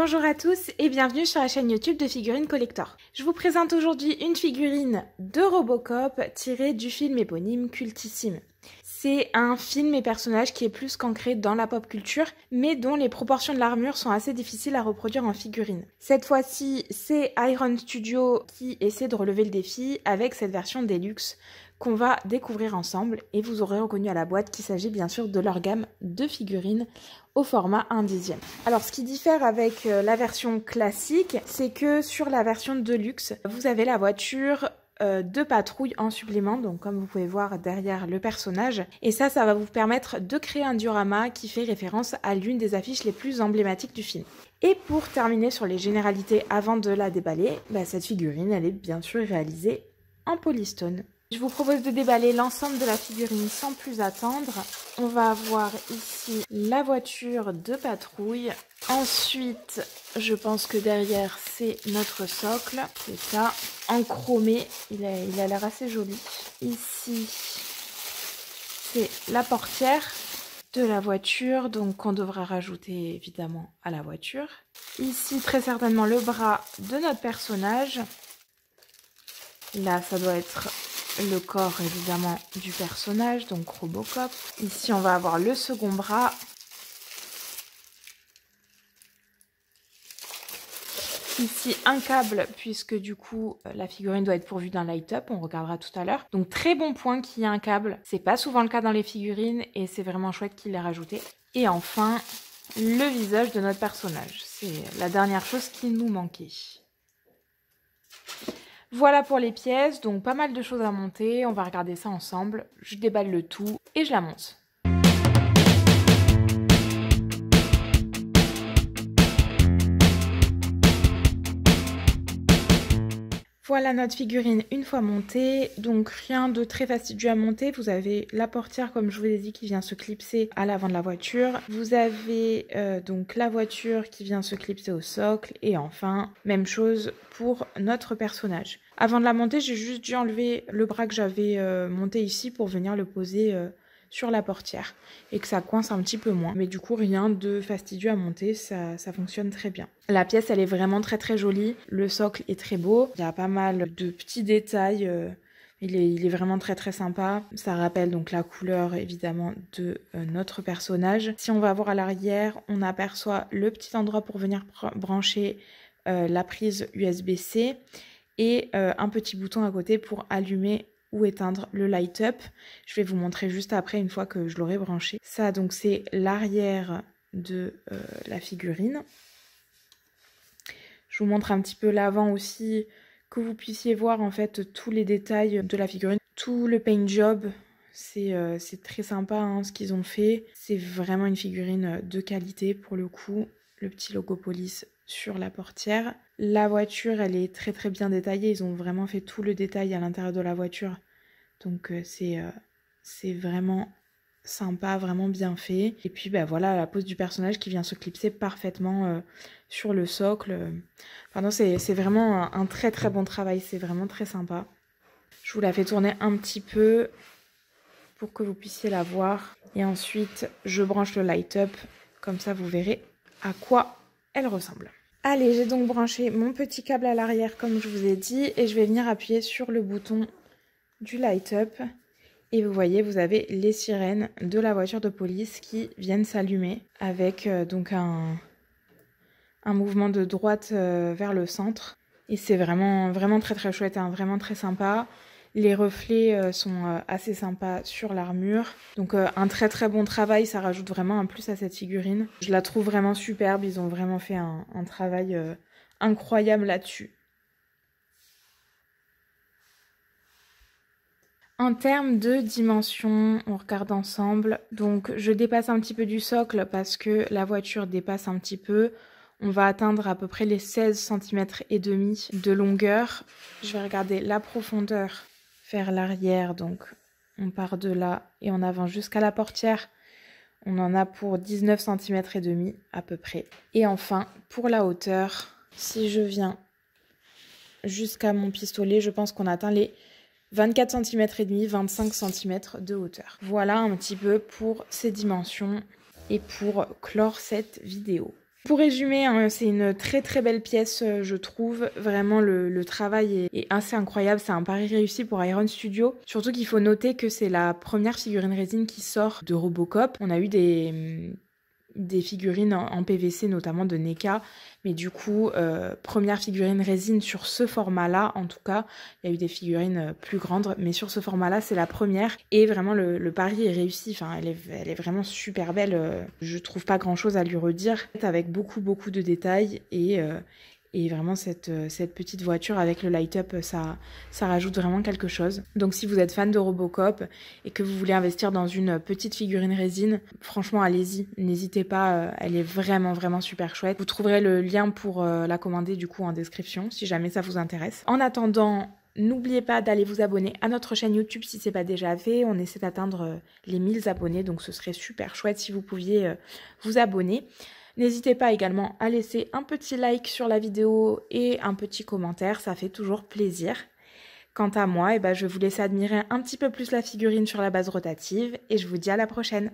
Bonjour à tous et bienvenue sur la chaîne YouTube de Figurines Collector. Je vous présente aujourd'hui une figurine de Robocop tirée du film éponyme cultissime. C'est un film et personnage qui est plus qu'ancré dans la pop culture, mais dont les proportions de l'armure sont assez difficiles à reproduire en figurine. Cette fois-ci, c'est Iron Studio qui essaie de relever le défi avec cette version Deluxe qu'on va découvrir ensemble, et vous aurez reconnu à la boîte qu'il s'agit bien sûr de leur gamme de figurines au format 1/10. Alors ce qui diffère avec la version classique, c'est que sur la version Deluxe, vous avez la voiture de patrouille en supplément, donc comme vous pouvez voir derrière le personnage, et ça va vous permettre de créer un diorama qui fait référence à l'une des affiches les plus emblématiques du film. Et pour terminer sur les généralités avant de la déballer, cette figurine elle est bien sûr réalisée en polystone. Je vous propose de déballer l'ensemble de la figurine sans plus attendre. On va avoir ici la voiture de patrouille. Ensuite, je pense que derrière, c'est notre socle. C'est ça, en chromé. Il a l'air assez joli. Ici, c'est la portière de la voiture, donc qu'on devra rajouter évidemment à la voiture. Ici, très certainement, le bras de notre personnage. Là, ça doit être le corps évidemment du personnage, donc Robocop. Ici on va avoir le second bras. Ici un câble, puisque du coup la figurine doit être pourvue d'un light-up, on regardera tout à l'heure. Donc très bon point qu'il y ait un câble, c'est pas souvent le cas dans les figurines et c'est vraiment chouette qu'il l'ait rajouté. Et enfin, le visage de notre personnage, c'est la dernière chose qui nous manquait. Voilà pour les pièces, donc pas mal de choses à monter, on va regarder ça ensemble. Je déballe le tout et je la monte. Voilà notre figurine une fois montée, donc rien de très fastidieux à monter. Vous avez la portière comme je vous ai dit qui vient se clipser à l'avant de la voiture. Vous avez donc la voiture qui vient se clipser au socle et enfin même chose pour notre personnage. Avant de la monter, j'ai juste dû enlever le bras que j'avais monté ici pour venir le poser sur la portière et que ça coince un petit peu moins. Mais du coup, rien de fastidieux à monter, ça fonctionne très bien. La pièce, elle est vraiment très très jolie. Le socle est très beau. Il y a pas mal de petits détails. Il est vraiment très très sympa. Ça rappelle donc la couleur évidemment de notre personnage. Si on va voir à l'arrière, on aperçoit le petit endroit pour venir brancher la prise USB-C et un petit bouton à côté pour allumer ou éteindre le light-up. Je vais vous montrer juste après une fois que je l'aurai branché. Ça donc c'est l'arrière de la figurine. Je vous montre un petit peu l'avant aussi, que vous puissiez voir en fait tous les détails de la figurine. Tout le paint job, c'est très sympa hein, ce qu'ils ont fait. C'est vraiment une figurine de qualité pour le coup. Le petit logo police sur la portière. La voiture, elle est très très bien détaillée. Ils ont vraiment fait tout le détail à l'intérieur de la voiture. Donc c'est vraiment sympa, vraiment bien fait. Et puis voilà la pose du personnage qui vient se clipser parfaitement sur le socle. Pardon, c'est vraiment un très très bon travail. C'est vraiment très sympa. Je vous la fais tourner un petit peu pour que vous puissiez la voir. Et ensuite, je branche le light-up. Comme ça, vous verrez à quoi elle ressemble. Allez, j'ai donc branché mon petit câble à l'arrière comme je vous ai dit et je vais venir appuyer sur le bouton du light-up et vous voyez, vous avez les sirènes de la voiture de police qui viennent s'allumer avec donc un mouvement de droite vers le centre et c'est vraiment vraiment très très chouette, hein, vraiment très sympa. Les reflets sont assez sympas sur l'armure. Donc un très très bon travail, ça rajoute vraiment un plus à cette figurine. Je la trouve vraiment superbe, ils ont vraiment fait un travail incroyable là-dessus. En termes de dimension, on regarde ensemble. Donc je dépasse un petit peu du socle parce que la voiture dépasse un petit peu. On va atteindre à peu près les 16 cm et demi de longueur. Je vais regarder la profondeur vers l'arrière, donc on part de là et on avance jusqu'à la portière. On en a pour 19 cm et demi à peu près. Et enfin, pour la hauteur, si je viens jusqu'à mon pistolet, je pense qu'on atteint les 24 cm et demi, 25 cm de hauteur. Voilà un petit peu pour ces dimensions et pour clore cette vidéo. Pour résumer, hein, c'est une très très belle pièce, je trouve. Vraiment, le travail est assez incroyable. C'est un pari réussi pour Iron Studio. Surtout qu'il faut noter que c'est la première figurine résine qui sort de Robocop. On a eu des figurines en PVC, notamment de NECA. Mais du coup, première figurine résine sur ce format-là, en tout cas. Il y a eu des figurines plus grandes, mais sur ce format-là, c'est la première. Et vraiment, le pari est réussi. Enfin, elle est vraiment super belle. Je trouve pas grand-chose à lui redire. Avec beaucoup, beaucoup de détails et vraiment, cette petite voiture avec le light-up, ça rajoute vraiment quelque chose. Donc si vous êtes fan de Robocop et que vous voulez investir dans une petite figurine résine, franchement, allez-y. N'hésitez pas, elle est vraiment, vraiment super chouette. Vous trouverez le lien pour la commander du coup en description, si jamais ça vous intéresse. En attendant, n'oubliez pas d'aller vous abonner à notre chaîne YouTube si ce n'est pas déjà fait. On essaie d'atteindre les 1000 abonnés, donc ce serait super chouette si vous pouviez vous abonner. N'hésitez pas également à laisser un petit like sur la vidéo et un petit commentaire, ça fait toujours plaisir. Quant à moi, je vais vous laisser admirer un petit peu plus la figurine sur la base rotative et je vous dis à la prochaine.